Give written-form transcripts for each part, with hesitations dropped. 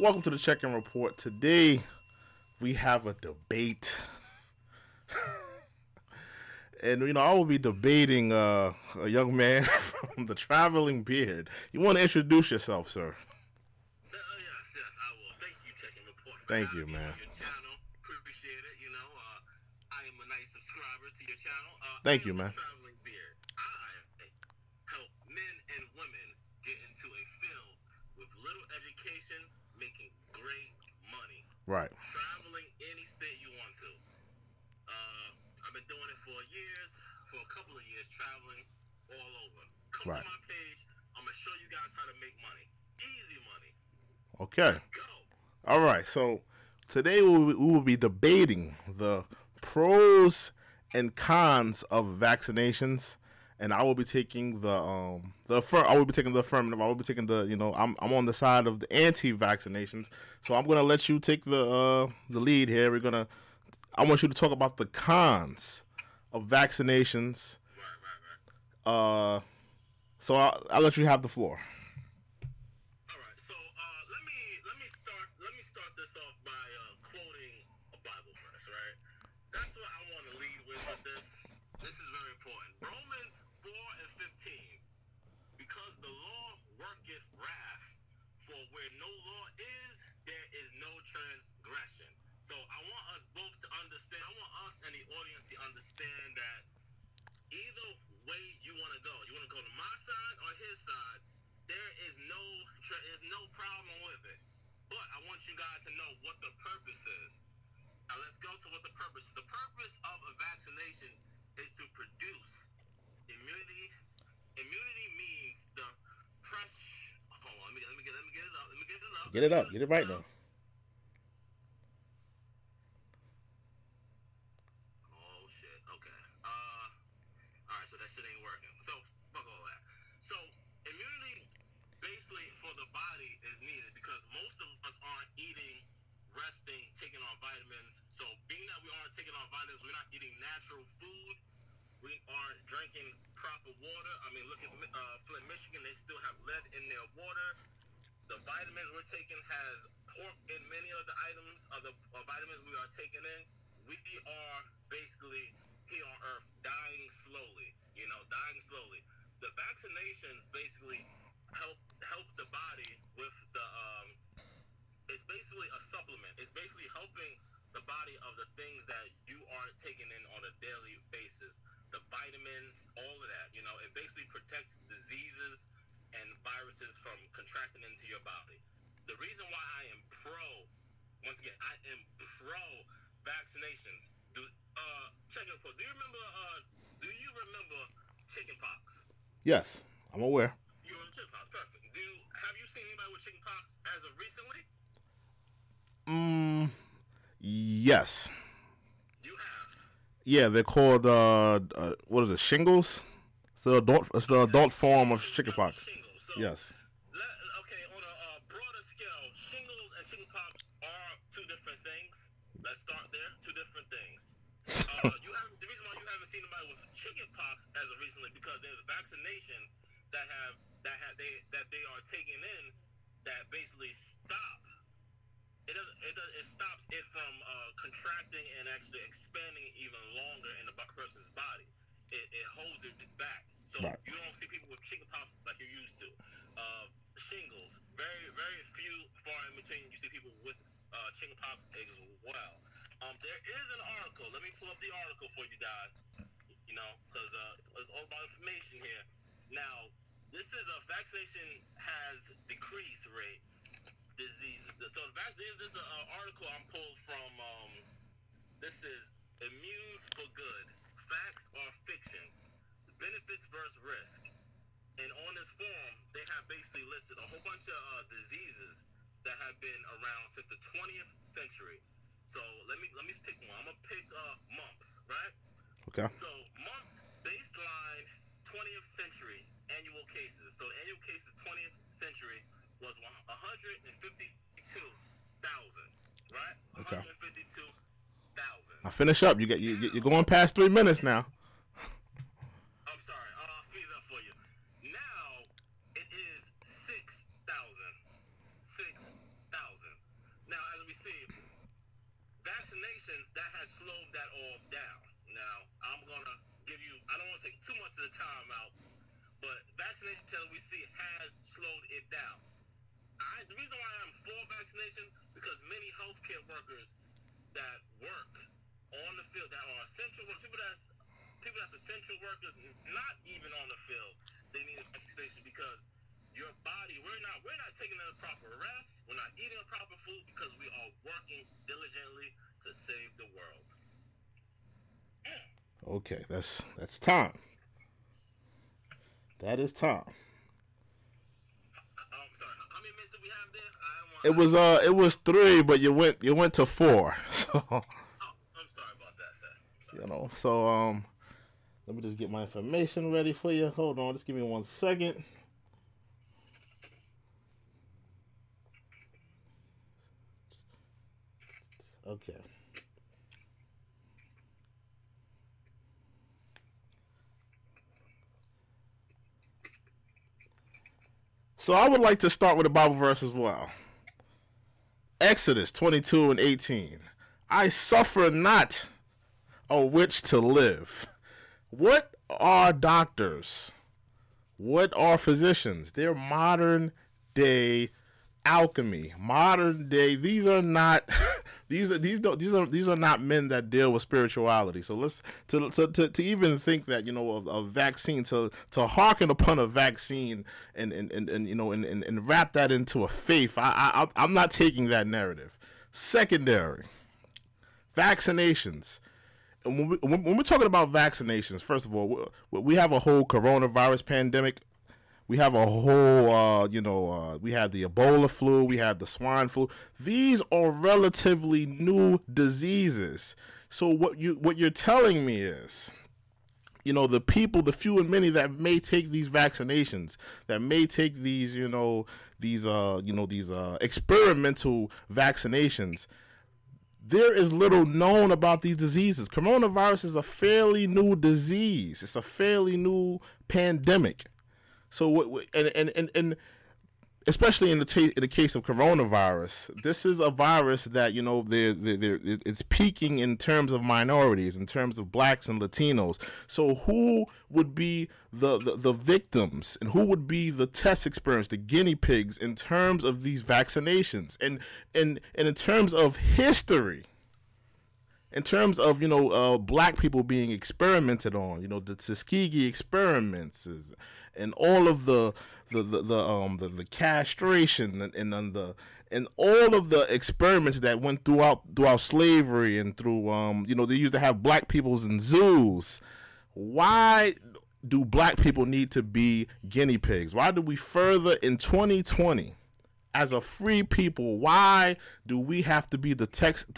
Welcome to the check-in report. Today we have a debate, and I will be debating a young man from the Traveling Beard. You want to introduce yourself, sir? Yes, I will. Thank you, check-in report. Thank you, man. On your channel, appreciate it. I am a nice subscriber to your channel. Thank you, man. Traveling Beard. I help men and women get into a field with little education, making great money. Right. Traveling any state you want to. I've been doing it for a couple of years, traveling all over. Come to my page. I'm going to show you guys how to make money. Easy money. Okay. Let's go. All right. So today we will be debating the pros and cons of vaccinations. And I will be taking I will be taking the affirmative. I will be taking the, I'm on the side of the anti-vaccinations. So I'm gonna let you take the lead here. I want you to talk about the cons of vaccinations. Right. So I'll let you have the floor. All right. So let me start this off by quoting a Bible verse. Right. That's what I want to lead with this. This is very important. Romans 4:15. Because the law worketh wrath, for where no law is, there is no transgression. So I want us both to understand, I want us and the audience to understand that either way you want to go to my side or his side, there's no problem with it. But I want you guys to know what the purpose is. Now let's go to what the purpose is. The purpose of a vaccination is to produce immunity. Immunity means the fresh. Hold on, let me get it up. Get it up. Get it right now. Oh shit. Okay. All right. So that shit ain't working. So fuck all that. So immunity, basically, for the body is needed because most of us aren't eating, resting, taking on vitamins. So being that we aren't taking on vitamins, we're not eating natural food. We aren't drinking proper water. I mean, look at Flint, Michigan. They still have lead in their water. The vitamins we're taking has pork in many of the items of the vitamins we are taking in. We are basically here on Earth dying slowly. Dying slowly. The vaccinations basically help the body with the. It's basically a supplement. It's basically helping the body of the things that you are taking in on a daily basis. The vitamins, all of that, it basically protects diseases and viruses from contracting into your body. The reason why I am pro vaccinations. Check your post. Do you remember chickenpox? Yes, I'm aware. You remember chickenpox? Perfect. Have you seen anybody with chickenpox as of recently? Yes. You have. Yeah, they're called what is it? Shingles. It's the adult form of chickenpox. Shingles. So, yes. Okay, on a broader scale, shingles and chickenpox are two different things. Let's start there. Two different things. The reason why you haven't seen anybody with chickenpox as of recently because there's vaccinations that they are taking in that basically stop. It stops it from contracting and actually expanding even longer in the person's body. It holds it back. So You don't see people with chickenpox like you're used to. Shingles, very, very few, far in between. You see people with chickenpox as well. There is an article. Let me pull up the article for you guys. Because it's all about information here. Now, this is a vaccination has decreased rate. Disease. So there's an article I'm pulled from. This is Immunes for Good: Facts or Fiction, Benefits versus Risk. And on this form, they have basically listed a whole bunch of diseases that have been around since the 20th century. So let me pick one. I'm gonna pick mumps, right? Okay. So mumps baseline 20th century annual cases. So the annual cases 20th century was 152,000, right? Okay. 152,000. Now finish up. You're going past 3 minutes now. I'm sorry. I'll speed it up for you. Now it is 6,000. 6,000. see, vaccinations, that has slowed that all down. Now, I'm going to give you, I don't want to take too much of the time out, but vaccination we see has slowed it down. The reason why I'm for vaccination, because many healthcare workers that work on the field, that are essential workers, people that's essential workers, not even on the field, they need a vaccination because your body, we're not taking a proper rest, we're not eating a proper food because we are working diligently to save the world. Okay, that's time. That is time. Sorry, how many minutes did we have there? It was 3, but you went to 4. So I'm sorry about that, sir. you know, so let me just get my information ready for you. Hold on, just give me 1 second. Okay. So I would like to start with a Bible verse as well. Exodus 22:18. I suffer not a witch to live. What are doctors? What are physicians? They're modern day alchemy. Modern day. These are not. These are not men that deal with spirituality. So let's to even think that a vaccine to hearken upon a vaccine and wrap that into a faith. I'm not taking that narrative. Secondary, vaccinations. When we're talking about vaccinations, first of all, we have a whole coronavirus pandemic. We have a whole, we had the Ebola flu, we had the swine flu. These are relatively new diseases. So what you're telling me is, the people, the few and many that may take these vaccinations, that may take these, these experimental vaccinations, there is little known about these diseases. Coronavirus is a fairly new disease. It's a fairly new pandemic. So and especially in the case of coronavirus, this is a virus that it's peaking in terms of minorities, in terms of blacks and Latinos. So who would be the victims, and who would be the test experience, the guinea pigs in terms of these vaccinations, and in terms of history? In terms of black people being experimented on, the Tuskegee experiments and all of the castration and all of the experiments that went throughout slavery and through they used to have black peoples in zoos. Why do black people need to be guinea pigs? Why do we further in 2020? As a free people, why do we have to be the test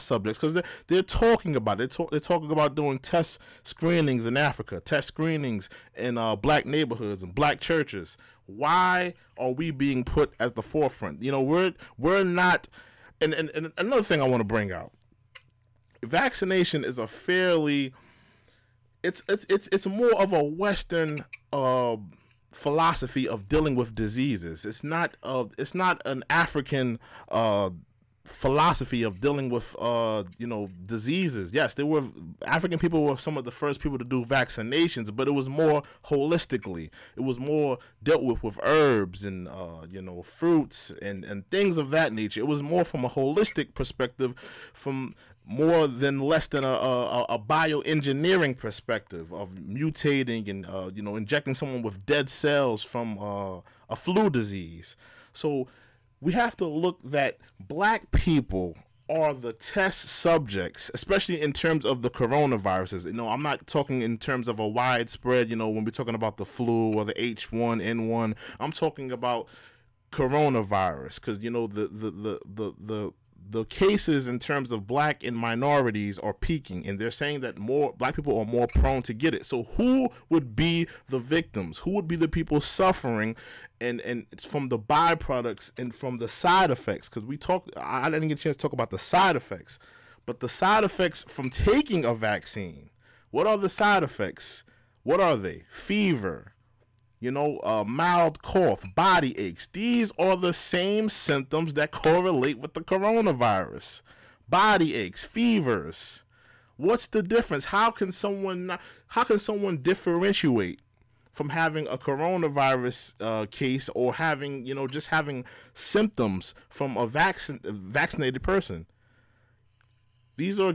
subjects? Because they're talking about it. They're talking about doing test screenings in Africa, test screenings in black neighborhoods and black churches. Why are we being put at the forefront? We're not. And another thing I want to bring out: vaccination is a fairly. It's more of a Western. Philosophy of dealing with diseases. It's not an African philosophy of dealing with diseases. Yes, African people were some of the first people to do vaccinations, but it was more holistically. It was more dealt with herbs and fruits and things of that nature. It was more from a holistic perspective, from more than less than a bioengineering perspective of mutating and injecting someone with dead cells from a flu disease. So we have to look that black people are the test subjects, especially in terms of the coronaviruses. I'm not talking in terms of a widespread, when we're talking about the flu or the H1N1. I'm talking about coronavirus, because the cases in terms of black and minorities are peaking, and they're saying that more black people are more prone to get it. So who would be the victims? Who would be the people suffering? And it's from the byproducts and from the side effects, because I didn't get a chance to talk about the side effects, but the side effects from taking a vaccine. What are the side effects? What are they? Fever, mild cough, body aches. These are the same symptoms that correlate with the coronavirus. Body aches, fevers. What's the difference? How can someone differentiate from having a coronavirus case or having, just having symptoms from a vaccinated person? These are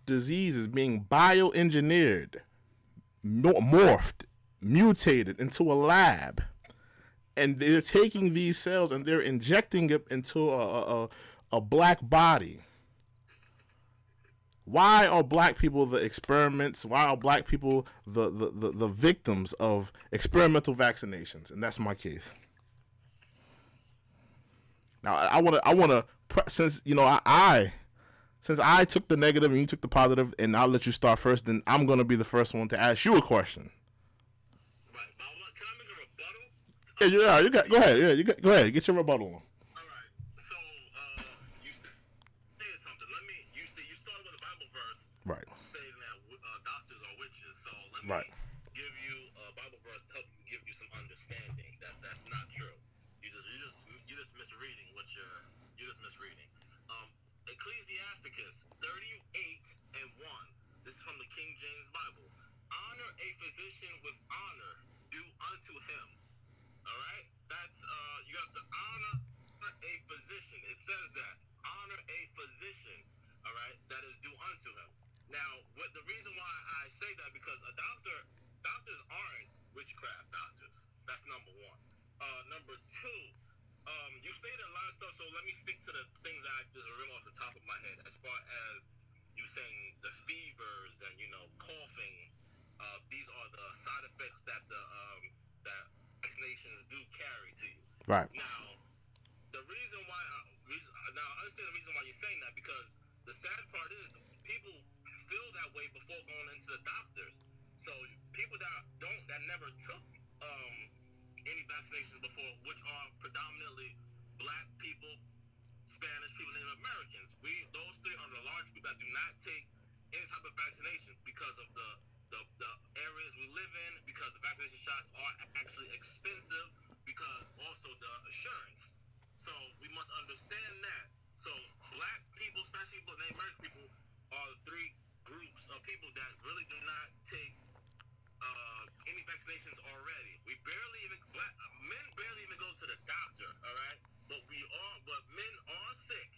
diseases being bioengineered, morphed, mutated into a lab, and they're taking these cells and they're injecting it into a black body. Why are black people the experiments? Why are black people the victims of experimental vaccinations? And that's my case. Now I wanna since I took the negative and you took the positive, and I'll let you start first. Then I'm gonna be the first one to ask you a question. Right. Can I make a rebuttal? Yeah, you got. Go ahead. Yeah, go ahead. Get your rebuttal on. All right. So you said something. You started with a Bible verse. Right. Stating that doctors are witches. So let me give you a Bible verse to help give you some understanding that that's not true. You're just misreading what you're just misreading. Ecclesiasticus 38:1. This is from the King James Bible. Honor a physician with honor due unto him. All right, that's you have to honor a physician. It says that honor a physician. All right, that is due unto him. Now, the reason why I say that because doctors aren't witchcraft doctors. That's number one. Number two, you stated a lot of stuff, so let me stick to the things that I just remember off the top of my head. As far as you saying the fevers and coughing, these are the side effects that that vaccinations do carry to you. Right. Now, the reason why now I understand the reason why you're saying that, because the sad part is people feel that way before going into the doctors. So people that never took any vaccinations before, which are predominantly black people, Spanish people, Native Americans. Those three are the large group that do not take any type of vaccinations because of the areas we live in, because the vaccination shots are actually expensive, because also the assurance. So we must understand that. So black people, especially Native American people, are the three groups of people that really do not take any vaccinations already. Men barely even go to the doctor, all right? But men are sick.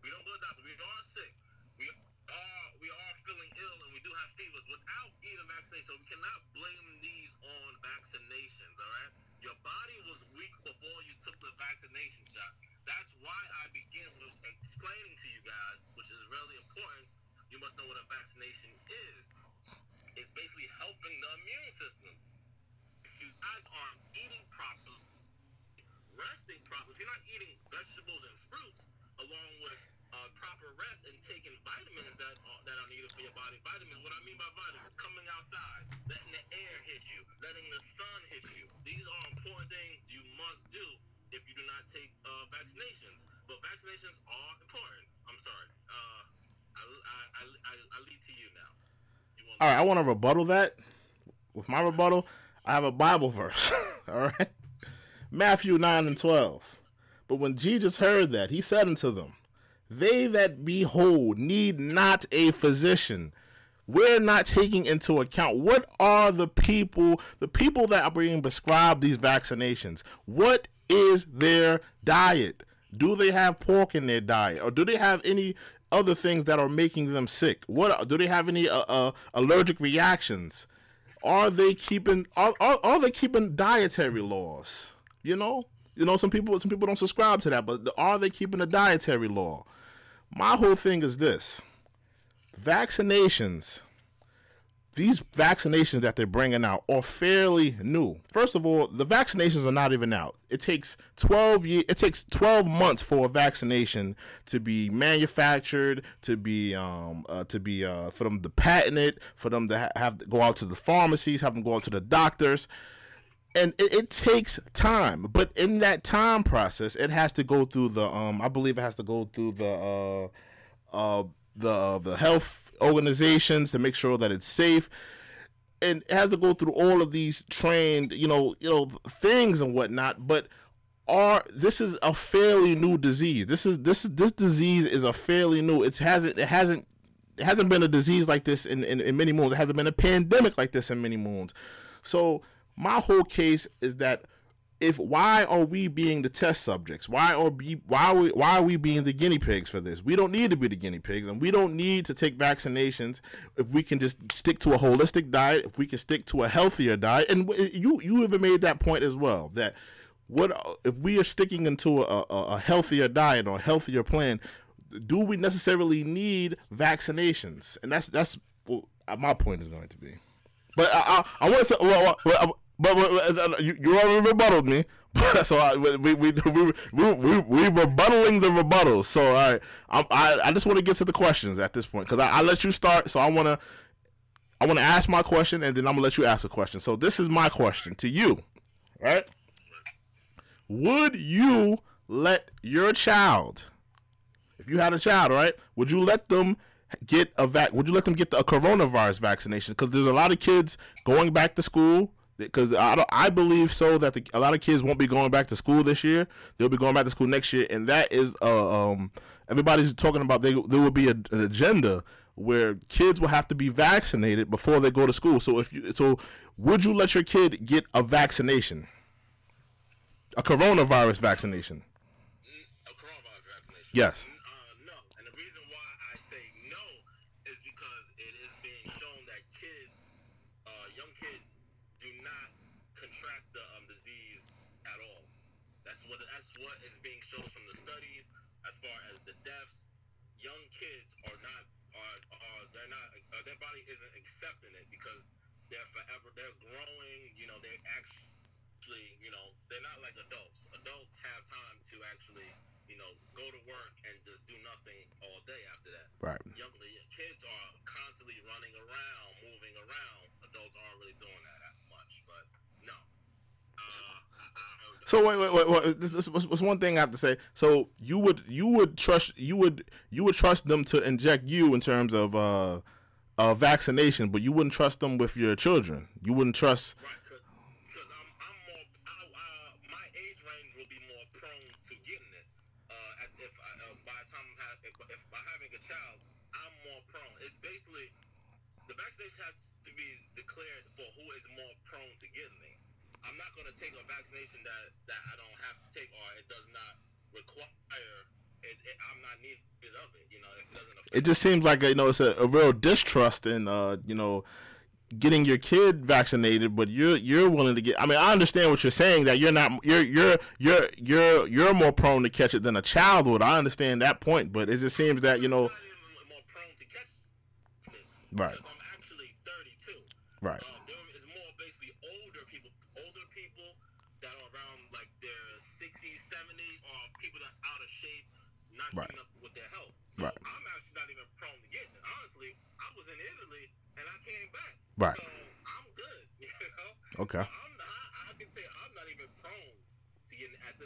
We don't go to the doctor. We are sick. We are feeling ill, and we do have fevers without even vaccination. So we cannot blame these on vaccinations, all right? Your body was weak before you took the vaccination shot. That's why I begin with explaining to you guys, which is really important. You must know what a vaccination is. It's basically helping the immune system. If you guys aren't eating properly, resting properly, if you're not eating vegetables and fruits along with proper rest and taking vitamins that are needed for your body. Vitamins, what I mean by vitamins, coming outside, letting the air hit you, letting the sun hit you. These are important things you must do if you do not take vaccinations. But vaccinations are important. I'm sorry. I lead to you now. All right, I want to rebuttal that. With my rebuttal, I have a Bible verse. All right, Matthew 9:12. But when Jesus heard that, he said unto them, they that be whole need not a physician. We're not taking into account what are the people that are being prescribed these vaccinations. What is their diet? Do they have pork in their diet, or do they have any other things that are making them sick? What do they have any allergic reactions? Are they keeping are they keeping dietary laws? Some people don't subscribe to that, but are they keeping a dietary law? My whole thing is this: vaccinations. These vaccinations that they're bringing out are fairly new. First of all, the vaccinations are not even out. It takes 12 months for a vaccination to be manufactured, for them to patent it, for them to have to go out to the pharmacies, have them go out to the doctors. And it takes time, but in that time process, it has to go through I believe it has to go through the health organizations to make sure that it's safe. and it has to go through all of these trained, things and whatnot. But this is a fairly new disease. This disease is a fairly new. It hasn't been a disease like this in many moons. It hasn't been a pandemic like this in many moons. So my whole case is that why are we being the test subjects? Why are we being the guinea pigs for this? We don't need to be the guinea pigs, and we don't need to take vaccinations if we can just stick to a holistic diet, if we can stick to a healthier diet. And you even made that point as well, that what if we are sticking into a healthier diet or a healthier plan, do we necessarily need vaccinations? And that's what my point is going to be. But I want to but you already rebutted me, so we rebuttaling the rebuttals. So I just want to get to the questions at this point, because I let you start, so I want to ask my question, and then I'm gonna let you ask a question. So this is my question to you, right? Would you let your child, if you had a child, right? Would you let them get a coronavirus vaccination? Because there's a lot of kids going back to school. Because I believe so that a lot of kids won't be going back to school this year. They'll be going back to school next year, and that is everybody's talking about there will be an agenda where kids will have to be vaccinated before they go to school. So would you let your kid get a vaccination, a coronavirus vaccination? A coronavirus vaccination? Yes. No, and the reason why I say no is because it is being shown that young kids, do not contract the disease at all. That's what is being shown from the studies. As far as the deaths, young kids their body isn't accepting it because they're growing. They're actually, they're not like adults. Adults have time to actually, go to work and just do nothing all day after that. Right. Kids are constantly running around, moving around. Adults aren't really doing that much, but no. So wait. This was one thing I have to say. So you would trust them to inject you in terms of vaccination, but you wouldn't trust them with your children. You wouldn't trust. Right, because I'm more. My age range will be more prone to getting it. By the time if by having a child, I'm more prone. It's basically the vaccination has to be declared for who is more prone to getting it. I'm not going to take a vaccination that I don't have to take, or it does not require it. I'm not needed of it. It doesn't affect. It just seems like it's a real distrust in getting your kid vaccinated, but you're willing to get. I mean, I understand what you're saying, that you're more prone to catch it than a child would. I understand that point, but it just seems that I'm not even more prone to catch it. Right. Because I'm actually 32. Right. There is more basically older people that are around like their 60s, 70s, or people that's out of shape, not keeping up with their health. So I'm actually not even prone to getting it. Honestly, I was in Italy and I came back. Right. So I'm good. Okay. So I can say I'm not even prone to getting it at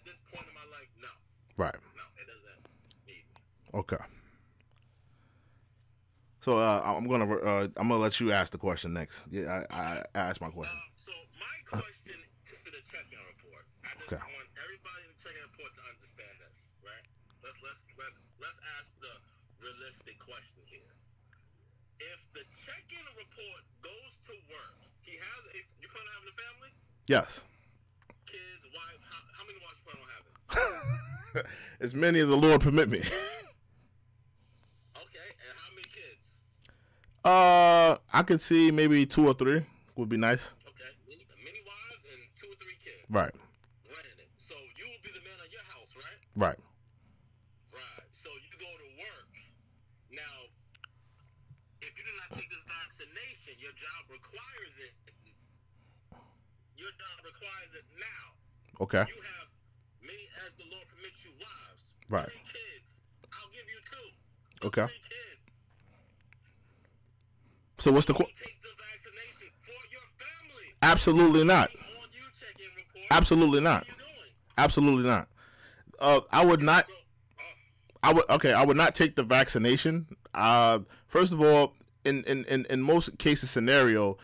this point in my life. No. Right. No, it doesn't need me. Okay. So I'm gonna let you ask the question next. Yeah, I asked my question. So my question to the check-in report. I just want everybody in the check-in report to understand this, right? Let's ask the realistic question here. If the check-in report goes to work, you plan on having a family? Yes. Kids, wife. How many wives you plan on having? As many as the Lord permit me. Okay, and how many kids? I could see maybe 2 or 3 would be nice. Okay, many wives and 2 or 3 kids. Right. Granted. So you will be the man of your house, right? Right. Right. So you go to work. Now, if you do not take this vaccination, your job requires it. Your job requires it now. Okay. You have many, as the Lord permits you, wives. Right. 3 kids. I'll give you 2. Okay. 3 kids. So what's the take the vaccination for your family? Absolutely not. On you check-in report. Absolutely not. What are you doing? Absolutely not. I would not. I would not take the vaccination. First of all, in most cases scenario,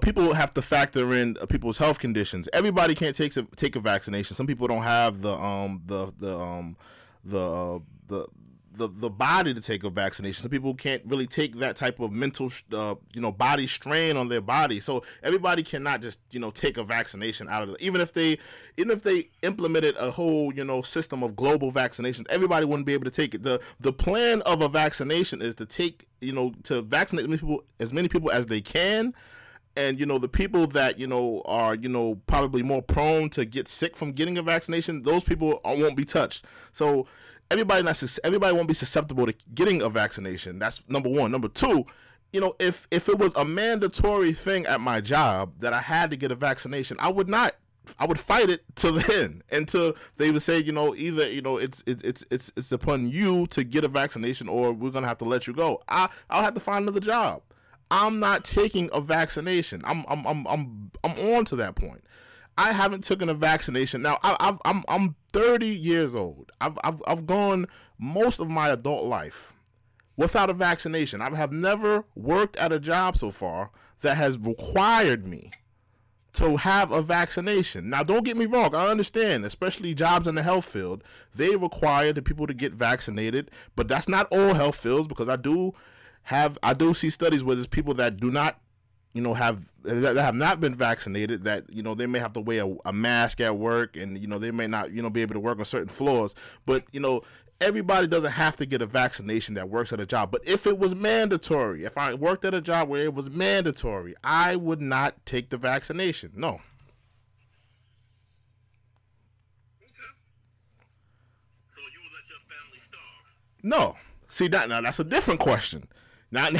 people have to factor in people's health conditions. Everybody can't take a vaccination. Some people don't have the body to take a vaccination. Some people can't really take that type of mental body strain on their body. So everybody cannot just take a vaccination out of it. Even if they implemented a whole system of global vaccinations, everybody wouldn't be able to take it. The plan of a vaccination is to take to vaccinate as many people as they can. And the people that are probably more prone to get sick from getting a vaccination, those people won't be touched. So everybody won't be susceptible to getting a vaccination. That's number one. Number two, if it was a mandatory thing at my job that I had to get a vaccination, I would fight it till the end, until they would say, either it's upon you to get a vaccination or we're gonna have to let you go. I'll have to find another job. I'm not taking a vaccination. I'm on to that point. I haven't taken a vaccination. Now I'm 30 years old. I've gone most of my adult life without a vaccination. I have never worked at a job so far that has required me to have a vaccination. Now, don't get me wrong. I understand, especially jobs in the health field, they require the people to get vaccinated, but that's not all health fields, because I do see studies where there's people that do not that have not been vaccinated, that they may have to wear a mask at work, and they may not be able to work on certain floors. But everybody doesn't have to get a vaccination that works at a job. But if it was mandatory, if I worked at a job where it was mandatory, I would not take the vaccination. No. Okay. So you would let your family starve? No. See, that's a different question. Not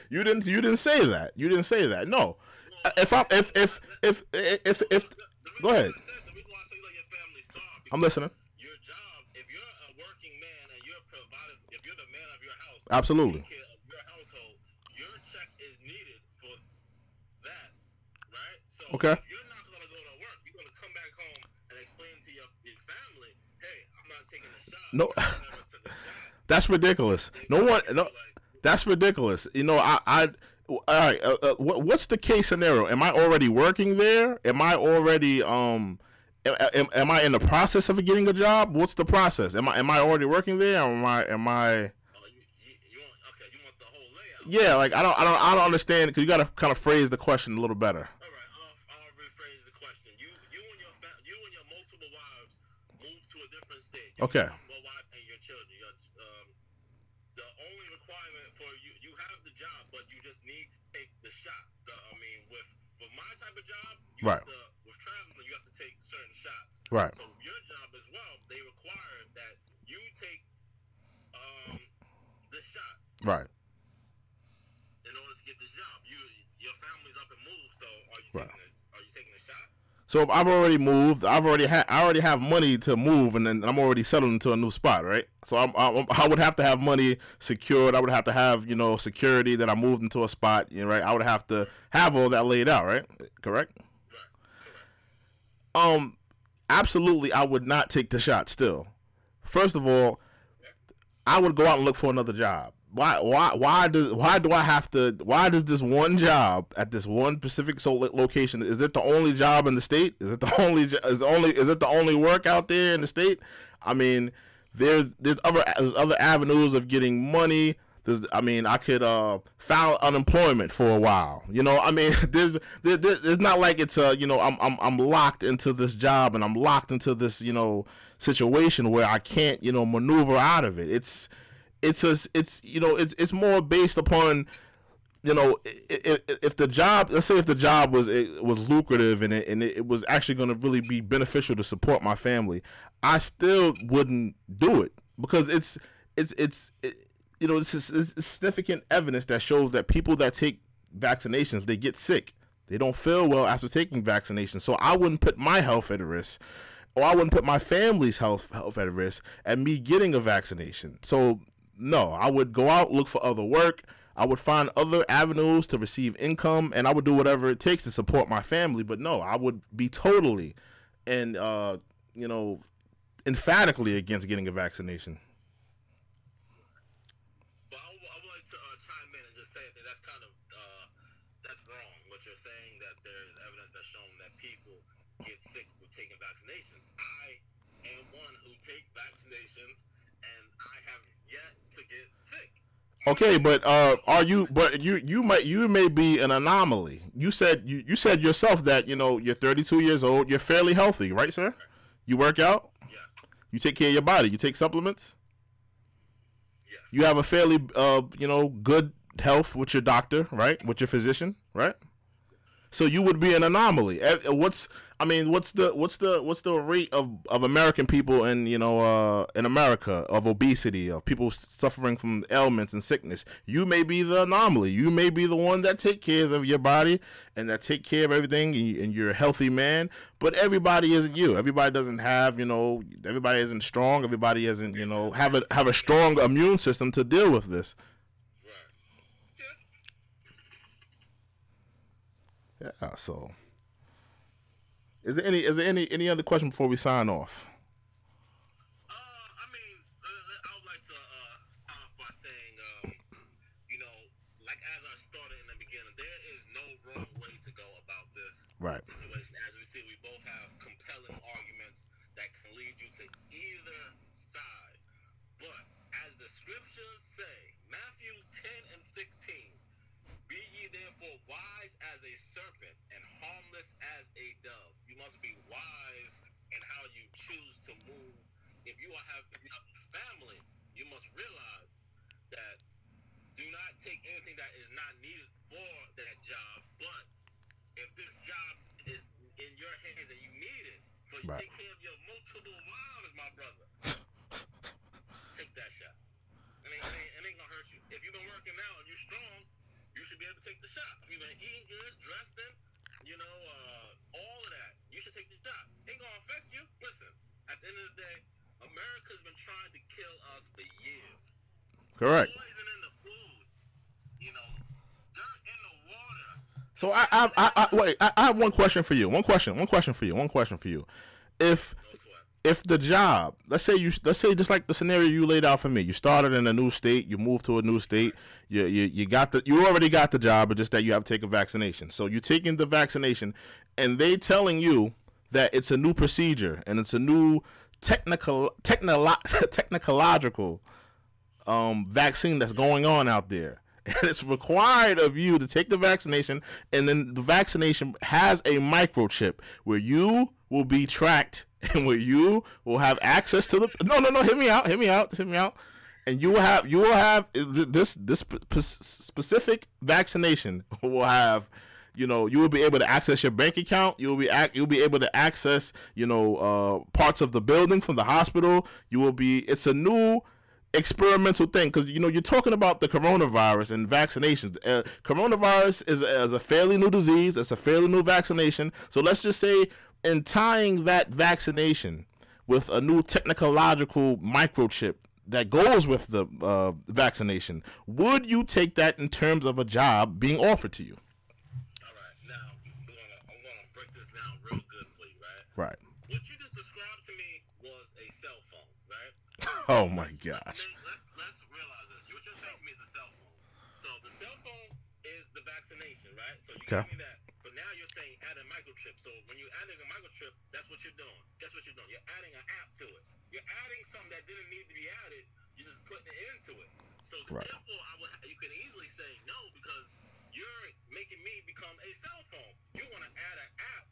you didn't say that. You didn't say that. No. If go ahead. The reason why I say let your family starve, I'm listening. Your job, if you're a working man and if you're the man of your house, absolutely, taking care of your household, your check is needed for that, right? So okay. If you're not gonna go to work, you're gonna come back home and explain to your family, hey, I'm not taking a shot. No, I never took a shot. That's ridiculous. That's ridiculous. All right. What's the case scenario? Am I already working there? Am I already am I in the process of getting a job? What's the process? Am I already working there? Or am I? You want the whole layout? Yeah, like I don't understand, because you got to kind of phrase the question a little better. All right, I'll rephrase the question. You and your multiple wives moved to a different state. Okay. Your wife and your children. The only requirement for you have the job, but you just need to take the shots. With my type of job, right. With traveling, you have to take certain shots. Right. So your job as well, they require that you take the shot. Right. In order to get this job, your family's up and moved. So are you taking a shot? So if I've already moved, I already have money to move, and then I'm already settled into a new spot, right? So I would have to have money secured. I would have to have security that I moved into a spot, right? I would have to have all that laid out, right? Correct? Right. Absolutely, I would not take the shot. Still, first of all, I would go out and look for another job. Why does this one job at this one specific location, is it the only job in the state? Is it the only work out there in the state? I mean, there's other avenues of getting money. I could file unemployment for a while. There's not like it's I'm locked into this job, and I'm locked into this situation where I can't maneuver out of it. It's more based upon if the job, let's say if the job was lucrative and it was actually going to really be beneficial to support my family, I still wouldn't do it, because it's significant evidence that shows that people that take vaccinations, they get sick. They don't feel well after taking vaccinations. So I wouldn't put my health at risk, or I wouldn't put my family's health at risk at me getting a vaccination. So no, I would go out, look for other work. I would find other avenues to receive income, and I would do whatever it takes to support my family. But no, I would be totally and emphatically against getting a vaccination. But I would like to chime in and just say that that's kind of that's wrong what you're saying that there's evidence that's shown that people get sick with taking vaccinations. I am one who take vaccinations, and I have yet to get sick. Okay, but are you? But you may be an anomaly. You said yourself that you're 32 years old. You're fairly healthy, right, sir? You work out. Yes. You take care of your body. You take supplements. Yes. You have a fairly good health with your doctor, right? With your physician, right? So you would be an anomaly. What's the rate of American people in America of obesity, of people suffering from ailments and sickness? You may be the anomaly. You may be the one that take care of your body and that take care of everything, and you're a healthy man. But everybody isn't you. Everybody doesn't have everybody isn't strong. Everybody isn't have a strong immune system to deal with this. Yeah. So, is there any other question before we sign off? I would like to start off by saying, like as I started in the beginning, there is no wrong way to go about this situation. As we see, we both have compelling arguments that can lead you to either side. But as the scriptures say, Matthew 10:16. Be ye therefore wise as a serpent and harmless as a dove. You must be wise in how you choose to move. If you have family, you must realize that do not take anything that is not needed for that job. But if this job is in your hands and you need it, for you take care of your multiple wives, my brother, take that shot. It ain't gonna hurt you. If you've been working out and you're strong, you should be able to take the shot. If you've been eating good, dressed in, all of that, you should take the shot. Ain't gonna affect you. Listen, at the end of the day, America's been trying to kill us for years. Correct. Poison in the food, dirt in the water. So I have one question for you. One question for you. If the job, let's say just like the scenario you laid out for me, you started in a new state, you moved to a new state, you already got the job, but just that you have to take a vaccination. So you're taking the vaccination, and they telling you that it's a new procedure and it's a new technological vaccine that's going on out there. And it's required of you to take the vaccination, and then the vaccination has a microchip where you will be tracked and where you will have access to the hear me out, and you will have this specific vaccination will have you will be able to access your bank account. You'll be able to access parts of the building from the hospital. It's a new experimental thing, because you're talking about the coronavirus and vaccinations. Coronavirus is a fairly new disease. It's a fairly new vaccination. So let's just say, in tying that vaccination with a new technological microchip that goes with the vaccination, would you take that in terms of a job being offered to you? All right, now I'm gonna break this down real good for you, right? Right. What you just described to me was a cell phone, right? Oh my gosh. Let's realize this. What you're saying to me is a cell phone. So the cell phone is the vaccination, right? So you give me that. But now you're saying add a microchip. So when you're adding a microchip, that's what you're doing. That's what you're doing. You're adding an app to it. You're adding something that didn't need to be added. You're just putting it into it. So therefore, you can easily say no, because you're making me become a cell phone. You want to add an app,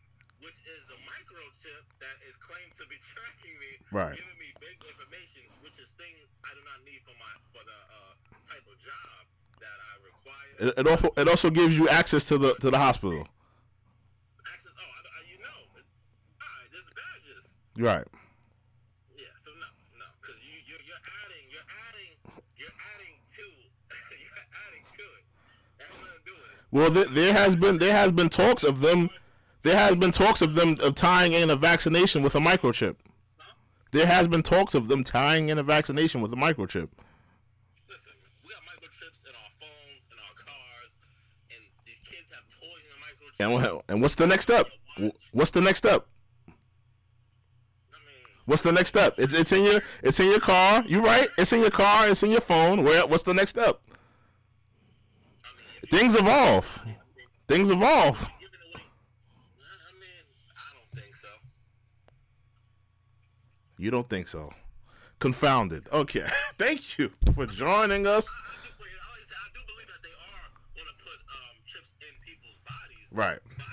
which is a microchip that is claimed to be tracking me, giving me big information, which is things I do not need for the type of job that I require. It also gives you access to the hospital. Access. There's badges. Right. Yeah. So no, because you're adding to it. That has nothing to do with it. Well, there has been talks of them. There has been talks of them tying in a vaccination with a microchip. Huh? There has been talks of them tying in a vaccination with a microchip. Listen, we got microchips in our phones, in our cars, and these kids have toys in a microchip. And what's the next step? What's the next step? What's the next step? It's in your car. You right? It's in your car. It's in your phone. What's the next step? Things evolve. Give You don't think so? Confounded. Okay. Thank you for joining us. I do believe that they are going to put chips in people's bodies. Right. But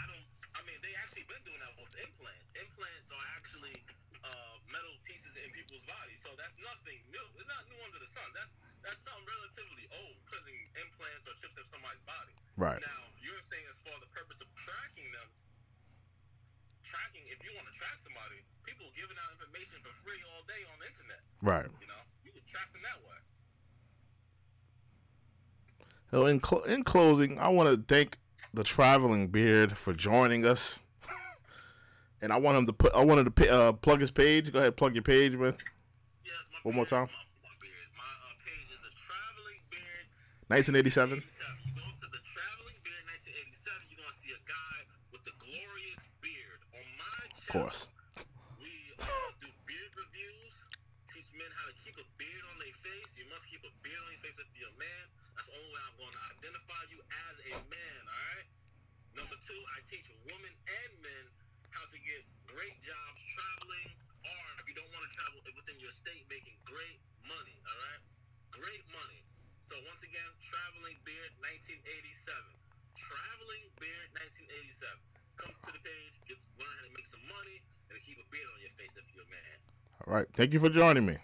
I mean, they actually been doing that with implants. Implants are actually metal pieces in people's bodies. So that's nothing new. It's not new under the sun. That's something relatively old, putting implants or chips in somebody's body. Right. Now, you're saying as for the purpose of tracking them, if you want to track somebody, people giving out information for free all day on the internet. Right. You know, you can track them that way. So in closing, I want to thank the Traveling Beard for joining us, and I want him to plug his page. Go ahead, plug your page, man. Yes, One more time. My page is the Traveling Beard. 1987. You go to the Traveling Beard 1987. You're gonna see a guy with the glorious beard. On my channel, Of course. we do beard reviews. Teach men how to keep a beard on their face. You must keep a beard on your face if you're a man. That's the only way I'm going to identify you as a man, all right? Number 2, I teach women and men how to get great jobs traveling, or if you don't want to travel within your state, making great money, all right? Great money. So once again, Traveling Beard 1987. Traveling Beard 1987. Come to the page, learn how to make some money, and keep a beard on your face if you're a man. All right. Thank you for joining me.